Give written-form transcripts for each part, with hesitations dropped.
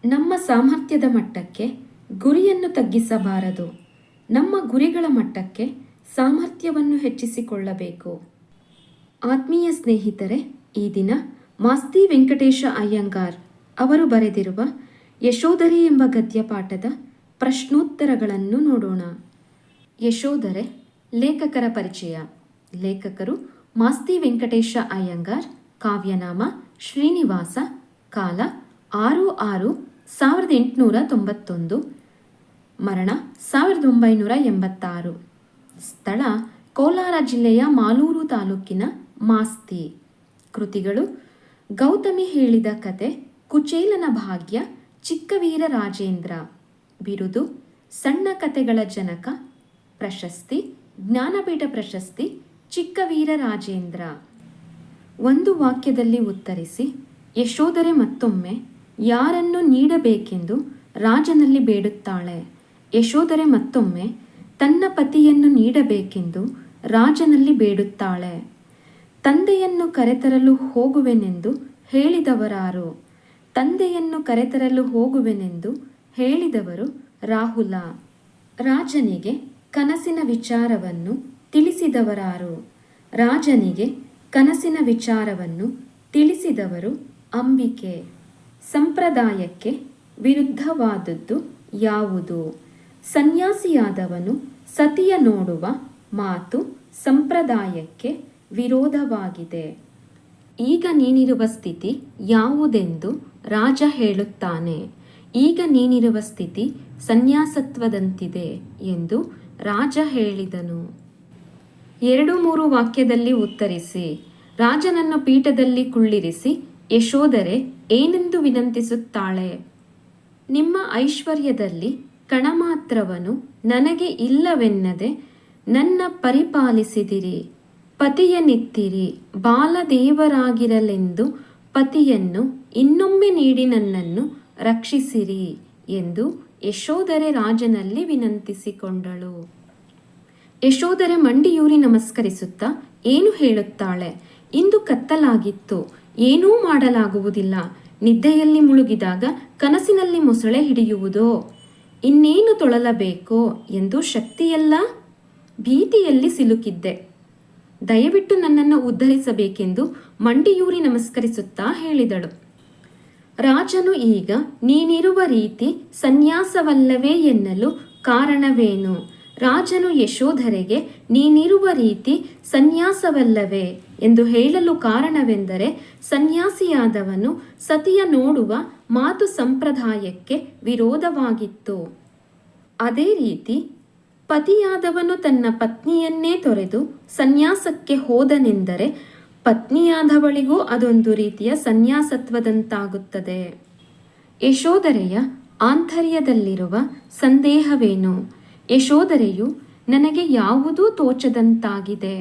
ನಮ್ಮ ಸಾಮರ್ಥ್ಯದ ಮಟ್ಟಕ್ಕೆ ಗುರಿಯನ್ನು ತಗ್ಗಿಸಬಾರದು. ನಮ್ಮ ಗುರಿಗಳ ಮಟ್ಟಕ್ಕೆ ಸಾಮರ್ಥ್ಯವನ್ನು ಹೆಚ್ಚಿಸಿಕೊಳ್ಳಬೇಕು. ಆತ್ಮೀಯ ಸ್ನೇಹಿತರೆ, ಈ ದಿನ ಮಾಸ್ತಿ ವೆಂಕಟೇಶ ಅಯ್ಯಂಗಾರ್ ಅವರು ಬರೆದಿರುವ ಯಶೋಧರೆ ಎಂಬ ಗದ್ಯಪಾಠದ ಪ್ರಶ್ನೋತ್ತರಗಳನ್ನು ನೋಡೋಣ. ಯಶೋಧರೆ ಲೇಖಕರ ಪರಿಚಯ. ಲೇಖಕರು ಮಾಸ್ತಿ ವೆಂಕಟೇಶ ಅಯ್ಯಂಗಾರ್. ಕಾವ್ಯನಾಮ ಶ್ರೀನಿವಾಸ. ಕಾಲ 6/6/1891. ಮರಣ 1986. ಸ್ಥಳ ಕೋಲಾರ ಜಿಲ್ಲೆಯ ಮಾಲೂರು ತಾಲೂಕಿನ ಮಾಸ್ತಿ. ಕೃತಿಗಳು: ಗೌತಮಿ ಹೇಳಿದ ಕತೆ, ಕುಚೇಲನ ಭಾಗ್ಯ, ಚಿಕ್ಕವೀರ ರಾಜೇಂದ್ರ. ಬಿರುದು: ಸಣ್ಣ ಕತೆಗಳ ಜನಕ. ಪ್ರಶಸ್ತಿ: ಜ್ಞಾನಪೀಠ ಪ್ರಶಸ್ತಿ ಚಿಕ್ಕವೀರ ರಾಜೇಂದ್ರ. ಒಂದು ವಾಕ್ಯದಲ್ಲಿ ಉತ್ತರಿಸಿ. ಯಶೋಧರೆ ಮತ್ತೊಮ್ಮೆ ಯಾರನ್ನು ನೀಡಬೇಕೆಂದು ರಾಜನಲ್ಲಿ ಬೇಡುತ್ತಾಳೆ. ಯಶೋಧರೆ ಮತ್ತೊಮ್ಮೆ ತನ್ನ ಪತಿಯನ್ನು ನೀಡಬೇಕೆಂದು ರಾಜನಲ್ಲಿ ಬೇಡುತ್ತಾಳೆ. ತಂದೆಯನ್ನು ಕರೆತರಲು ಹೋಗುವೆನೆಂದು ಹೇಳಿದವರಾರು? ತಂದೆಯನ್ನು ಕರೆತರಲು ಹೋಗುವೆನೆಂದು ಹೇಳಿದವರು ರಾಹುಲ. ರಾಜನಿಗೆ ಕನಸಿನ ವಿಚಾರವನ್ನು ತಿಳಿಸಿದವರಾರು? ರಾಜನಿಗೆ ಕನಸಿನ ವಿಚಾರವನ್ನು ತಿಳಿಸಿದವರು ಅಂಬಿಕೆ. ಸಂಪ್ರದಾಯಕ್ಕೆ ವಿರುದ್ಧವಾದದ್ದು ಯಾವುದು? ಸನ್ಯಾಸಿಯಾದವನು ಸತಿಯ ನೋಡುವ ಮಾತು ಸಂಪ್ರದಾಯಕ್ಕೆ ವಿರೋಧವಾಗಿದೆ. ಈಗ ನೀನಿರುವ ಸ್ಥಿತಿ ಯಾವುದೆಂದು ರಾಜ ಹೇಳುತ್ತಾನೆ. ಈಗ ನೀನಿರುವ ಸ್ಥಿತಿ ಸನ್ಯಾಸತ್ವದಂತಿದೆ ಎಂದು ರಾಜ ಹೇಳಿದನು. 2-3 ವಾಕ್ಯದಲ್ಲಿ ಉತ್ತರಿಸಿ. ರಾಜನನ್ನು ಪೀಠದಲ್ಲಿ ಕುಳ್ಳಿರಿಸಿ ಯಶೋಧರೆ ಏನೆಂದು ವಿನಂತಿಸುತ್ತಾಳೆ? ನಿಮ್ಮ ಐಶ್ವರ್ಯದಲ್ಲಿ ಕಣಮಾತ್ರವನು ನನಗೆ ಇಲ್ಲವೆನ್ನದೆ ನನ್ನ ಪರಿಪಾಲಿಸಿದಿರಿ. ಪತಿಯನಿತ್ತಿರಿ, ಬಾಲದೇವರಾಗಿರಲೆಂದು ಪತಿಯನ್ನು ಇನ್ನೊಮ್ಮೆ ನೀಡಿ ನನ್ನನ್ನು ರಕ್ಷಿಸಿರಿ ಎಂದು ಯಶೋಧರೆ ರಾಜನಲ್ಲಿ ವಿನಂತಿಸಿಕೊಂಡಳು. ಯಶೋಧರೆ ಮಂಡಿಯೂರಿ ನಮಸ್ಕರಿಸುತ್ತಾ ಏನು ಹೇಳುತ್ತಾಳೆ? ಇಂದು ಕತ್ತಲಾಗಿತ್ತು, ಏನೂ ಮಾಡಲಾಗುವುದಿಲ್ಲ. ನಿದ್ದೆಯಲ್ಲಿ ಮುಳುಗಿದಾಗ ಕನಸಿನಲ್ಲಿ ಮೊಸಳೆ ಹಿಡಿಯುವುದೋ? ಇನ್ನೇನು ತೊಳಲಬೇಕೋ ಎಂದು ಶಕ್ತಿಯೆಲ್ಲ ಭೀತಿಯಲ್ಲಿ ಸಿಲುಕಿದ್ದೆ. ದಯವಿಟ್ಟು ನನ್ನನ್ನು ಉದ್ಧರಿಸಬೇಕೆಂದು ಮಂಡಿಯೂರಿ ನಮಸ್ಕರಿಸುತ್ತಾ ಹೇಳಿದಳು. ರಾಜನು ಈಗ ನೀನಿರುವ ರೀತಿ ಸನ್ಯಾಸವಲ್ಲವೇ ಎನ್ನಲು ಕಾರಣವೇನು? ರಾಜನು ಯಶೋಧರೆಗೆ ನೀನಿರುವ ರೀತಿ ಸನ್ಯಾಸವಲ್ಲವೇ ಎಂದು ಹೇಳಲು ಕಾರಣವೆಂದರೆ, ಸನ್ಯಾಸಿಯಾದವನು ಸತಿಯ ನೋಡುವ ಮಾತು ಸಂಪ್ರದಾಯಕ್ಕೆ ವಿರೋಧವಾಗಿತ್ತು. ಅದೇ ರೀತಿ ಪತಿಯಾದವನು ತನ್ನ ಪತ್ನಿಯನ್ನೇ ತೊರೆದು ಸನ್ಯಾಸಕ್ಕೆ ಹೋದನೆಂದರೆ ಪತ್ನಿಯಾದವಳಿಗೂ ಅದೊಂದು ರೀತಿಯ ಸನ್ಯಾಸತ್ವದಂತಾಗುತ್ತದೆ. ಯಶೋಧರೆಯ ಆಂತರ್ಯದಲ್ಲಿರುವ ಸಂದೇಹವೇನು? ಯಶೋಧರೆಯು ನನಗೆ ಯಾವುದೂ ತೋಚದಂತಾಗಿದೆ.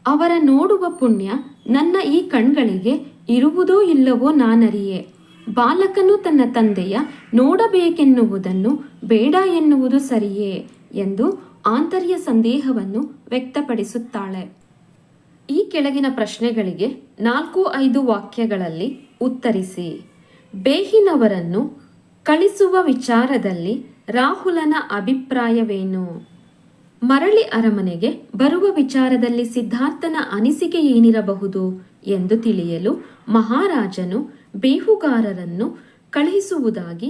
ಅವರ ನೋಡುವ ಪುಣ್ಯ ನನ್ನ ಈ ಕಣ್ಗಳಿಗೆ ಇರುವುದೋ ಇಲ್ಲವೋ ನಾನರಿಯೆ. ಬಾಲಕನು ತನ್ನ ತಂದೆಯ ನೋಡಬೇಕೆನ್ನುವುದನ್ನು ಬೇಡ ಎನ್ನುವುದು ಸರಿಯೇ ಎಂದು ಆಂತರ್ಯ ಸಂದೇಹವನ್ನು ವ್ಯಕ್ತಪಡಿಸುತ್ತಾಳೆ. ಈ ಕೆಳಗಿನ ಪ್ರಶ್ನೆಗಳಿಗೆ 4-5 ವಾಕ್ಯಗಳಲ್ಲಿ ಉತ್ತರಿಸಿ. ಬೇಹಿನವರನ್ನು ಕಳಿಸುವ ವಿಚಾರದಲ್ಲಿ ರಾಹುಲನ ಅಭಿಪ್ರಾಯವೇನು? ಮರಳಿ ಅರಮನೆಗೆ ಬರುವ ವಿಚಾರದಲ್ಲಿ ಸಿದ್ಧಾರ್ಥನ ಅನಿಸಿಕೆ ಏನಿರಬಹುದು ಎಂದು ತಿಳಿಯಲು ಮಹಾರಾಜನು ಬೇಹುಗಾರರನ್ನು ಕಳುಹಿಸುವುದಾಗಿ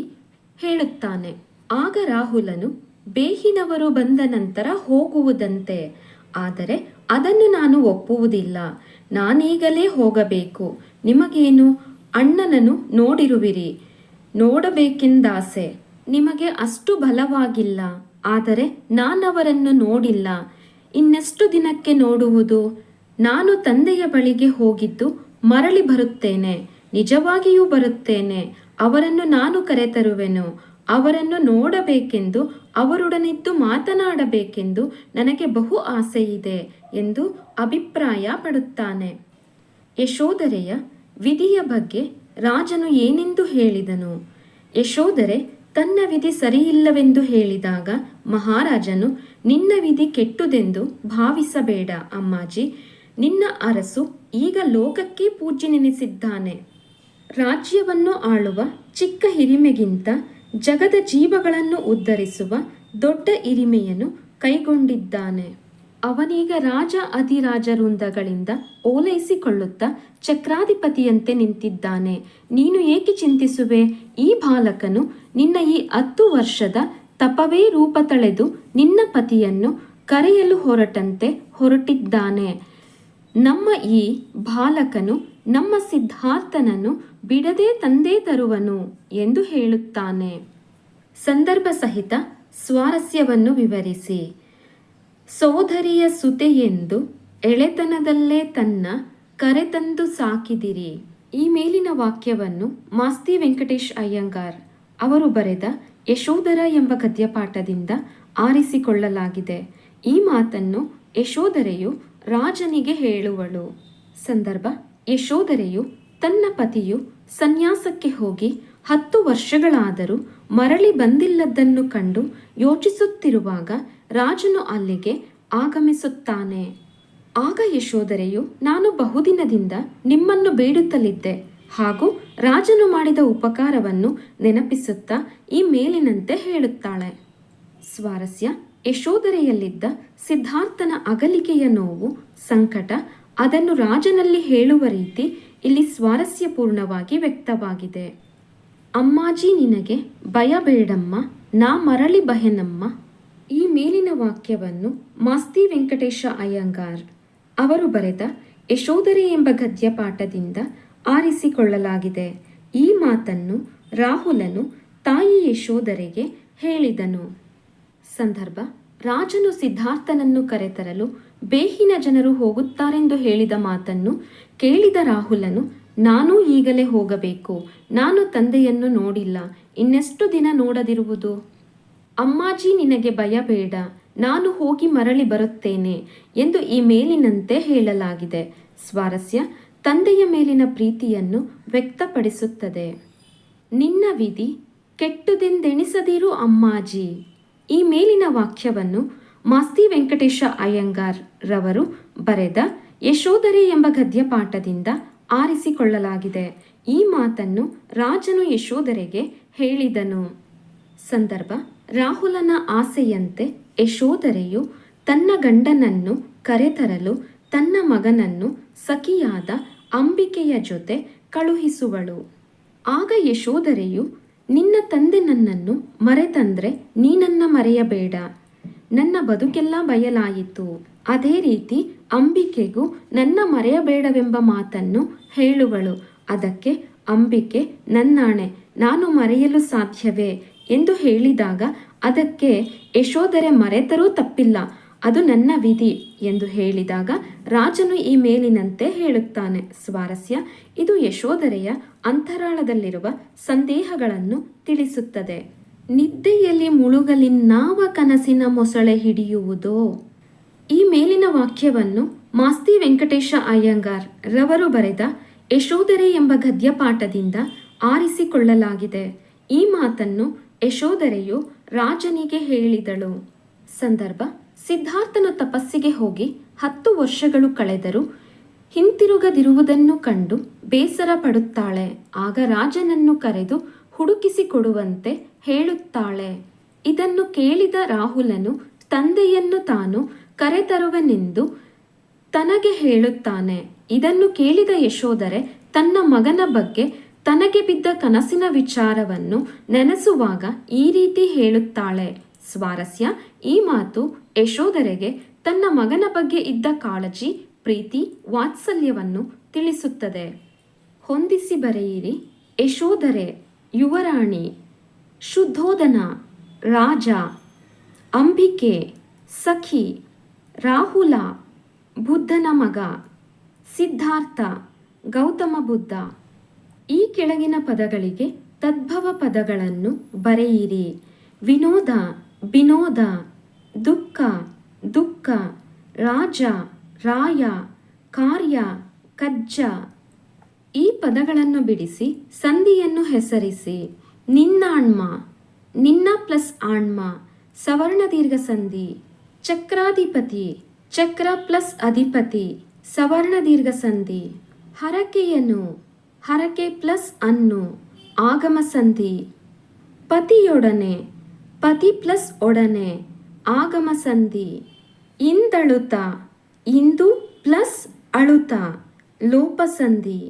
ಹೇಳುತ್ತಾನೆ. ಆಗ ರಾಹುಲನು ಬೇಹಿನವರು ಬಂದ ನಂತರ ಹೋಗುವುದಂತೆ. ಆದರೆ ಅದನ್ನು ನಾನು ಒಪ್ಪುವುದಿಲ್ಲ. ನಾನೀಗಲೇ ಹೋಗಬೇಕು. ನಿಮಗೇನು? ಅಣ್ಣನನ್ನು ನೋಡಿರುವಿರಿ, ನೋಡಬೇಕೆಂದಾಸೆ. ನಿಮಗೆ ಅಷ್ಟು ಬಲವಾಗಿಲ್ಲ. ಆದರೆ ನಾನವರನ್ನು ನೋಡಿಲ್ಲ. ಇನ್ನೆಷ್ಟು ದಿನಕ್ಕೆ ನೋಡುವುದು? ನಾನು ತಂದೆಯ ಬಳಿಗೆ ಹೋಗಿದ್ದು ಮರಳಿ ಬರುತ್ತೇನೆ. ನಿಜವಾಗಿಯೂ ಬರುತ್ತೇನೆ. ಅವರನ್ನು ನಾನು ಕರೆತರುವೆನು. ಅವರನ್ನು ನೋಡಬೇಕೆಂದು, ಅವರೊಡನಿದ್ದು ಮಾತನಾಡಬೇಕೆಂದು ನನಗೆ ಬಹು ಆಸೆಯಿದೆ ಎಂದು ಅಭಿಪ್ರಾಯ ಪಡುತ್ತಾನೆ. ಯಶೋಧರೆಯ ವಿಧಿಯ ಬಗ್ಗೆ ರಾಜನು ಏನೆಂದು ಹೇಳಿದನು? ಯಶೋಧರೆ ತನ್ನ ವಿಧಿ ಸರಿಯಿಲ್ಲವೆಂದು ಹೇಳಿದಾಗ ಮಹಾರಾಜನು, ನಿನ್ನ ವಿಧಿ ಕೆಟ್ಟುದೆಂದು ಭಾವಿಸಬೇಡ ಅಮ್ಮಾಜಿ. ನಿನ್ನ ಅರಸು ಈಗ ಲೋಕಕ್ಕೆ ಪೂಜ್ಯನೆನಿಸಿದ್ದಾನೆ. ರಾಜ್ಯವನ್ನು ಆಳುವ ಚಿಕ್ಕ ಹಿರಿಮೆಗಿಂತ ಜಗದ ಜೀವಗಳನ್ನು ಉದ್ಧರಿಸುವ ದೊಡ್ಡ ಹಿರಿಮೆಯನ್ನು ಕೈಗೊಂಡಿದ್ದಾನೆ. ಅವನೀಗ ರಾಜ ಅಧಿರಾಜ ವೃಂದಗಳಿಂದ ಓಲೈಸಿಕೊಳ್ಳುತ್ತಾ ಚಕ್ರಾಧಿಪತಿಯಂತೆ ನಿಂತಿದ್ದಾನೆ. ನೀನು ಏಕೆ ಚಿಂತಿಸುವೆ? ಈ ಬಾಲಕನು ನಿನ್ನ ಈ 10 ವರ್ಷದ ತಪವೇ ರೂಪ ತಳೆದು ನಿನ್ನ ಪತಿಯನ್ನು ಕರೆಯಲು ಹೊರಟಿದ್ದಾನೆ. ನಮ್ಮ ಈ ಬಾಲಕನು ನಮ್ಮ ಸಿದ್ಧಾರ್ಥನನ್ನು ಬಿಡದೆ ತಂದೆ ತರುವನು ಎಂದು ಹೇಳುತ್ತಾನೆ. ಸಂದರ್ಭ ಸಹಿತ ಸ್ವಾರಸ್ಯವನ್ನು ವಿವರಿಸಿ. ಸೋದರಿಯ ಸುತೆಯೆಂದು ಎಳೆತನದಲ್ಲೇ ತನ್ನ ಕರೆತಂದು ಸಾಕಿದಿರಿ. ಈ ಮೇಲಿನ ವಾಕ್ಯವನ್ನು ಮಾಸ್ತಿ ವೆಂಕಟೇಶ್ ಅಯ್ಯಂಗಾರ್ ಅವರು ಬರೆದ ಯಶೋಧರ ಎಂಬ ಗದ್ಯಪಾಠದಿಂದ ಆರಿಸಿಕೊಳ್ಳಲಾಗಿದೆ. ಈ ಮಾತನ್ನು ಯಶೋಧರೆಯು ರಾಜನಿಗೆ ಹೇಳುವಳು. ಸಂದರ್ಭ: ಯಶೋಧರೆಯು ತನ್ನ ಪತಿಯು ಸನ್ಯಾಸಕ್ಕೆ ಹೋಗಿ 10 ವರ್ಷಗಳಾದರೂ ಮರಳಿ ಬಂದಿಲ್ಲದನ್ನು ಕಂಡು ಯೋಚಿಸುತ್ತಿರುವಾಗ ರಾಜನು ಅಲ್ಲಿಗೆ ಆಗಮಿಸುತ್ತಾನೆ. ಆಗ ಯಶೋಧರೆಯು, ನಾನು ಬಹುದಿನದಿಂದ ನಿಮ್ಮನ್ನು ಬೇಡುತ್ತಲಿದ್ದೆ ಹಾಗೂ ರಾಜನು ಮಾಡಿದ ಉಪಕಾರವನ್ನು ನೆನಪಿಸುತ್ತಾ ಈ ಮೇಲಿನಂತೆ ಹೇಳುತ್ತಾಳೆ. ಸ್ವಾರಸ್ಯ: ಯಶೋಧರೆಯಲ್ಲಿದ್ದ ಸಿದ್ಧಾರ್ಥನ ಅಗಲಿಕೆಯ ನೋವು, ಸಂಕಟ, ಅದನ್ನು ರಾಜನಲ್ಲಿ ಹೇಳುವ ರೀತಿ ಇಲ್ಲಿ ಸ್ವಾರಸ್ಯಪೂರ್ಣವಾಗಿ ವ್ಯಕ್ತವಾಗಿದೆ. ಅಮ್ಮಾಜಿ ನಿನಗೆ ಭಯ ಬೇಡಮ್ಮ, ನಾ ಮರಳಿ ಬಹೆನಮ್ಮ. ಈ ಮೇಲಿನ ವಾಕ್ಯವನ್ನು ಮಾಸ್ತಿ ವೆಂಕಟೇಶ ಅಯ್ಯಂಗಾರ್ ಅವರು ಬರೆದ ಯಶೋಧರೆ ಎಂಬ ಗದ್ಯಪಾಠದಿಂದ ಆರಿಸಿಕೊಳ್ಳಲಾಗಿದೆ. ಈ ಮಾತನ್ನು ರಾಹುಲನು ತಾಯಿ ಯಶೋಧರೆಗೆ ಹೇಳಿದನು. ಸಂದರ್ಭ: ರಾಜನು ಸಿದ್ಧಾರ್ಥನನ್ನು ಕರೆತರಲು ಬೇಹಿನ ಜನರು ಹೋಗುತ್ತಾರೆಂದು ಹೇಳಿದ ಮಾತನ್ನು ಕೇಳಿದ ರಾಹುಲನು, ನಾನೂ ಈಗಲೇ ಹೋಗಬೇಕು, ನಾನು ತಂದೆಯನ್ನು ನೋಡಿಲ್ಲ, ಇನ್ನೆಷ್ಟು ದಿನ ನೋಡದಿರುವುದು? ಅಮ್ಮಾಜಿ ನಿನಗೆ ಭಯ ಬೇಡ, ನಾನು ಹೋಗಿ ಮರಳಿ ಬರುತ್ತೇನೆ ಎಂದು ಈ ಮೇಲಿನಂತೆ ಹೇಳಲಾಗಿದೆ. ಸ್ವಾರಸ್ಯ: ತಂದೆಯ ಮೇಲಿನ ಪ್ರೀತಿಯನ್ನು ವ್ಯಕ್ತಪಡಿಸುತ್ತದೆ. ನಿನ್ನ ವಿಧಿ ಕೆಟ್ಟುದೆಂದೆಣಿಸದಿರು ಅಮ್ಮಾಜಿ. ಈ ಮೇಲಿನ ವಾಕ್ಯವನ್ನು ಮಾಸ್ತಿ ವೆಂಕಟೇಶ ಅಯ್ಯಂಗಾರ್ ರವರು ಬರೆದ ಯಶೋಧರೆ ಎಂಬ ಗದ್ಯಪಾಠದಿಂದ ಆರಿಸಿಕೊಳ್ಳಲಾಗಿದೆ. ಈ ಮಾತನ್ನು ರಾಜನು ಯಶೋಧರೆಗೆ ಹೇಳಿದನು. ಸಂದರ್ಭ: ರಾಹುಲನ ಆಸೆಯಂತೆ ಯಶೋಧರೆಯು ತನ್ನ ಗಂಡನನ್ನು ಕರೆತರಲು ತನ್ನ ಮಗನನ್ನು ಸಖಿಯಾದ ಅಂಬಿಕೆಯ ಜೊತೆ ಕಳುಹಿಸುವಳು. ಆಗ ಯಶೋಧರೆಯು, ನಿನ್ನ ತಂದೆ ನನ್ನನ್ನು ಮರೆತಂದ್ರೆ ನೀನನ್ನ ಮರೆಯಬೇಡ, ನನ್ನ ಬದುಕೆಲ್ಲ ಬಯಲಾಯಿತು. ಅದೇ ರೀತಿ ಅಂಬಿಕೆಗೂ ನನ್ನ ಮರೆಯಬೇಡವೆಂಬ ಮಾತನ್ನು ಹೇಳುವಳು. ಅದಕ್ಕೆ ಅಂಬಿಕೆ, ನನ್ನಾಣೆ, ನಾನು ಮರೆಯಲು ಸಾಧ್ಯವೇ ಎಂದು ಹೇಳಿದಾಗ ಅದಕ್ಕೆ ಯಶೋಧರೆ, ಮರೆತರೂ ತಪ್ಪಿಲ್ಲ, ಅದು ನನ್ನ ವಿಧಿ ಎಂದು ಹೇಳಿದಾಗ ರಾಜನು ಈ ಮೇಲಿನಂತೆ ಹೇಳುತ್ತಾನೆ. ಸ್ವಾರಸ್ಯ: ಇದು ಯಶೋಧರೆಯ ಅಂತರಾಳದಲ್ಲಿರುವ ಸಂದೇಹಗಳನ್ನು ತಿಳಿಸುತ್ತದೆ. ನಿದ್ದೆಯಲ್ಲಿ ಮುಳುಗಲಿನ್ನಾವ ಕನಸಿನ ಮೊಸಳೆ ಹಿಡಿಯುವುದೋ. ಈ ಮೇಲಿನ ವಾಕ್ಯವನ್ನು ಮಾಸ್ತಿ ವೆಂಕಟೇಶ ಅಯ್ಯಂಗಾರ್ ರವರು ಬರೆದ ಯಶೋಧರೆ ಎಂಬ ಗದ್ಯಪಾಠದಿಂದ ಆರಿಸಿಕೊಳ್ಳಲಾಗಿದೆ. ಈ ಮಾತನ್ನು ಯಶೋಧರೆಯು ರಾಜನಿಗೆ ಹೇಳಿದಳು. ಸಂದರ್ಭ: ಸಿದ್ಧಾರ್ಥನು ತಪಸ್ಸಿಗೆ ಹೋಗಿ 10 ವರ್ಷಗಳು ಕಳೆದರೂ ಹಿಂತಿರುಗದಿರುವುದನ್ನು ಕಂಡು ಬೇಸರ ಪಡುತ್ತಾಳೆ. ಆಗ ರಾಜನನ್ನು ಕರೆದು ಹುಡುಕಿಸಿಕೊಡುವಂತೆ ಹೇಳುತ್ತಾಳೆ. ಇದನ್ನು ಕೇಳಿದ ರಾಹುಲನು ತಂದೆಯನ್ನು ತಾನು ಕರೆತರುವೆನೆಂದು ತನಗೆ ಹೇಳುತ್ತಾನೆ. ಇದನ್ನು ಕೇಳಿದ ಯಶೋಧರೆ ತನ್ನ ಮಗನ ಬಗ್ಗೆ ತನಗೆ ಬಿದ್ದ ಕನಸಿನ ವಿಚಾರವನ್ನು ನೆನೆಸುವಾಗ ಈ ರೀತಿ ಹೇಳುತ್ತಾಳೆ. ಸ್ವಾರಸ್ಯ: ಈ ಮಾತು ಯಶೋಧರೆಗೆ ತನ್ನ ಮಗನ ಬಗ್ಗೆ ಇದ್ದ ಕಾಳಜಿ, ಪ್ರೀತಿ, ವಾತ್ಸಲ್ಯವನ್ನು ತಿಳಿಸುತ್ತದೆ. ಹೊಂದಿಸಿ ಬರೆಯಿರಿ. ಯಶೋಧರೆ ಯುವರಾಣಿ, ಶುದ್ಧೋಧನ ರಾಜ, ಅಂಬಿಕೆ ಸಖಿ, ರಾಹುಲ ಬುದ್ಧನ ಮಗ, ಸಿದ್ಧಾರ್ಥ ಗೌತಮ ಬುದ್ಧ. ಈ ಕೆಳಗಿನ ಪದಗಳಿಗೆ ತದ್ಭವ ಪದಗಳನ್ನು ಬರೆಯಿರಿ. ವಿನೋದ, ಬಿನೋದ, ದುಃಖ, ದುಃಖ, ರಾಜ, ರಾಯ, ಕಾರ್ಯ, ಕಜ್ಜ. ಈ ಪದಗಳನ್ನು ಬಿಡಿಸಿ ಸಂಧಿಯನ್ನು ಹೆಸರಿಸಿ. ನಿನ್ನಾಣ್ಮ, ನಿನ್ನ ಪ್ಲಸ್ ಆಣ್ಮ, ಸವರ್ಣ ದೀರ್ಘ ಸಂಧಿ. ಚಕ್ರಾಧಿಪತಿ, ಚಕ್ರ ಪ್ಲಸ್ ಅಧಿಪತಿ, ಸವರ್ಣ ದೀರ್ಘ ಸಂಧಿ. ಹರಕೆಯನು, ಹರಕೆ ಪ್ಲಸ್ ಅನ್ನು ಆಗಮ ಸಂಧಿ. ಪತಿಯೊಡನೆ ಪತಿ ಪ್ಲಸ್ ಒಡನೆ ಆಗಮ ಸಂಧಿ. ಇಂದಳುತ ಇಂದು ಪ್ಲಸ್ ಅಳುತ ಲೋಪ ಸಂಧಿ.